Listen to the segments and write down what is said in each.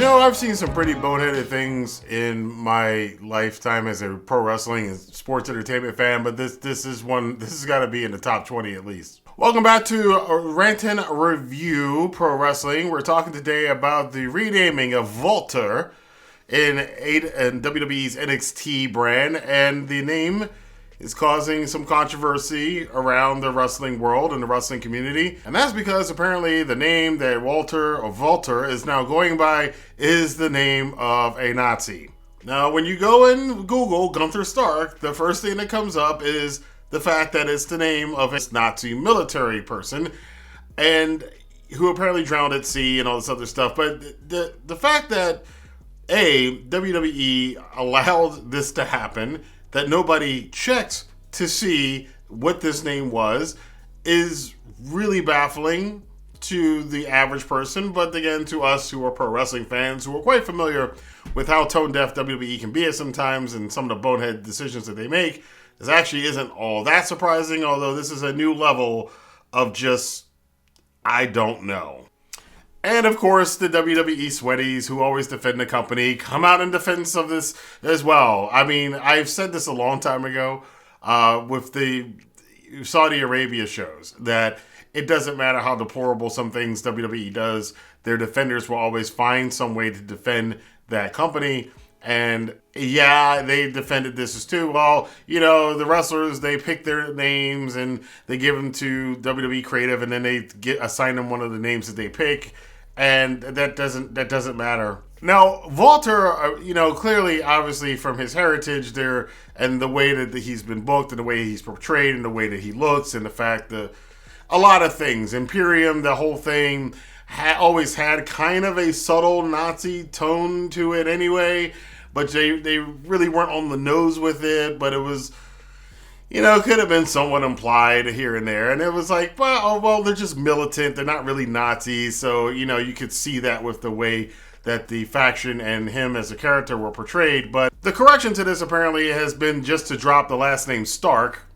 I've seen some pretty boneheaded things in my lifetime as a pro wrestling and sports entertainment fan, but this has got to be in the top 20 at least. Welcome back to Rantin Review Pro Wrestling. We're talking today about the renaming of Gunther in WWE's NXT brand, and the name is causing some controversy around the wrestling world and the wrestling community. And that's because apparently the name that Gunther is now going by is the name of a Nazi. Now, when you go and Google Gunther Stark, the first thing that comes up is the fact that it's the name of a Nazi military person, and who apparently drowned at sea and all this other stuff. But the fact that WWE allowed this to happen, that nobody checked to see what this name was, is really baffling to the average person, but again, to us who are pro wrestling fans who are quite familiar with how tone-deaf WWE can be at sometimes and some of the bonehead decisions that they make, this actually isn't all that surprising, although this is a new level of just, I don't know. And of course, the WWE sweaties who always defend the company come out in defense of this as well. I mean, I've said this a long time ago with the Saudi Arabia shows, that it doesn't matter how deplorable some things WWE does, their defenders will always find some way to defend that company. And yeah, they defended this as too. Well, the wrestlers, they pick their names and they give them to WWE Creative, and then they assign them one of the names that they pick. And that doesn't matter. Now, Gunther, clearly, obviously, from his heritage there, and the way that he's been booked, and the way he's portrayed, and the way that he looks, and the fact that a lot of things, Imperium, the whole thing, always had kind of a subtle Nazi tone to it anyway, but they really weren't on the nose with it, but it was, could have been somewhat implied here and there. And it was like, well, they're just militant. They're not really Nazis. So, you could see that with the way that the faction and him as a character were portrayed. But the correction to this apparently has been just to drop the last name Stark.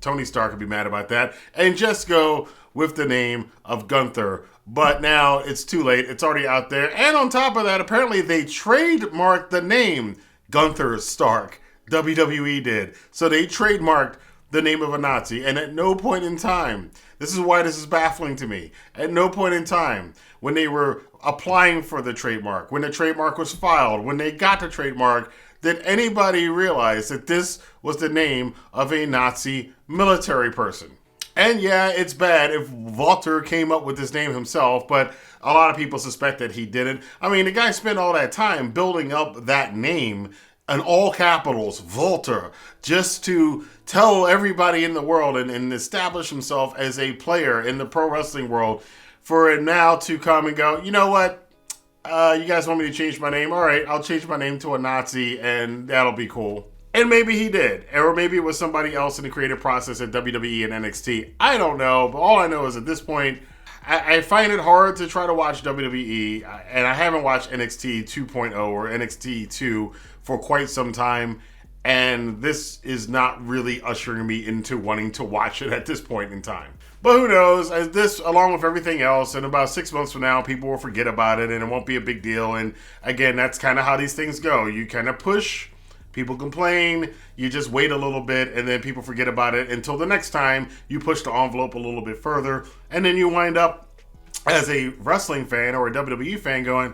Tony Stark would be mad about that. And just go with the name of Gunther. But now it's too late. It's already out there. And on top of that, apparently they trademarked the name Gunther Stark. WWE did. So they trademarked the name of a Nazi, and at no point in time, this is why this is baffling to me, at no point in time when they were applying for the trademark, when the trademark was filed, when they got the trademark, did anybody realize that this was the name of a Nazi military person. And yeah, it's bad if Gunther came up with this name himself, but a lot of people suspect that he didn't. I mean, the guy spent all that time building up that name in all capitals, Gunther, just to tell everybody in the world and establish himself as a player in the pro wrestling world, for it now to come and go, you know what, you guys want me to change my name? All right, I'll change my name to a Nazi, and that'll be cool. And maybe he did, or maybe it was somebody else in the creative process at WWE and NXT. I don't know, but all I know is at this point, I find it hard to try to watch WWE, and I haven't watched NXT 2.0 or NXT 2 for quite some time, and this is not really ushering me into wanting to watch it at this point in time. But who knows, as this, along with everything else, in about 6 months from now, people will forget about it, and it won't be a big deal, and again, that's kind of how these things go. You kind of push, people complain, you just wait a little bit, and then people forget about it until the next time you push the envelope a little bit further, and then you wind up as a wrestling fan or a WWE fan going,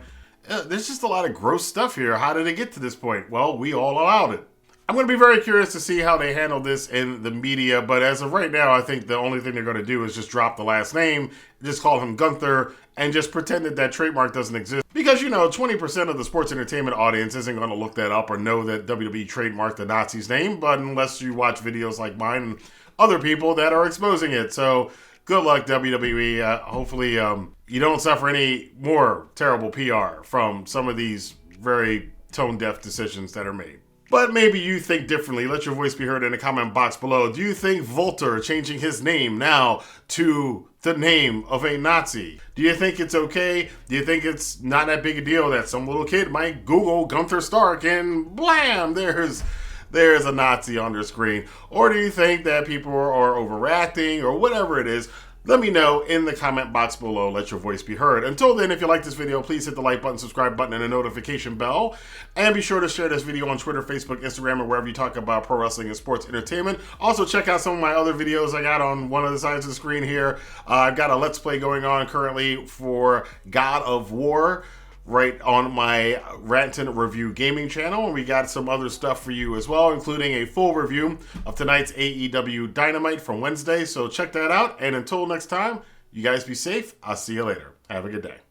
there's just a lot of gross stuff here. How did it get to this point? Well, we all allowed it. I'm going to be very curious to see how they handle this in the media, but as of right now, I think the only thing they're going to do is just drop the last name, just call him Gunther, and just pretend that trademark doesn't exist. Because, 20% of the sports entertainment audience isn't going to look that up or know that WWE trademarked the Nazi's name, but unless you watch videos like mine and other people that are exposing it. So good luck, WWE. Hopefully you don't suffer any more terrible PR from some of these very tone-deaf decisions that are made. But maybe you think differently. Let your voice be heard in the comment box below. Do you think Gunther changing his name now to the name of a Nazi? Do you think it's okay? Do you think it's not that big a deal that some little kid might Google Gunther Stark and blam, there's a Nazi on their screen? Or do you think that people are overreacting or whatever it is? Let me know in the comment box below. Let your voice be heard. Until then, if you like this video, please hit the like button, subscribe button, and the notification bell. And be sure to share this video on Twitter, Facebook, Instagram, or wherever you talk about pro wrestling and sports entertainment. Also, check out some of my other videos I got on one of the sides of the screen here. I've got a Let's Play going on currently for God of War right on my Rantin Review Gaming channel. And we got some other stuff for you as well, including a full review of tonight's AEW Dynamite from Wednesday. So check that out. And until next time, you guys be safe. I'll see you later. Have a good day.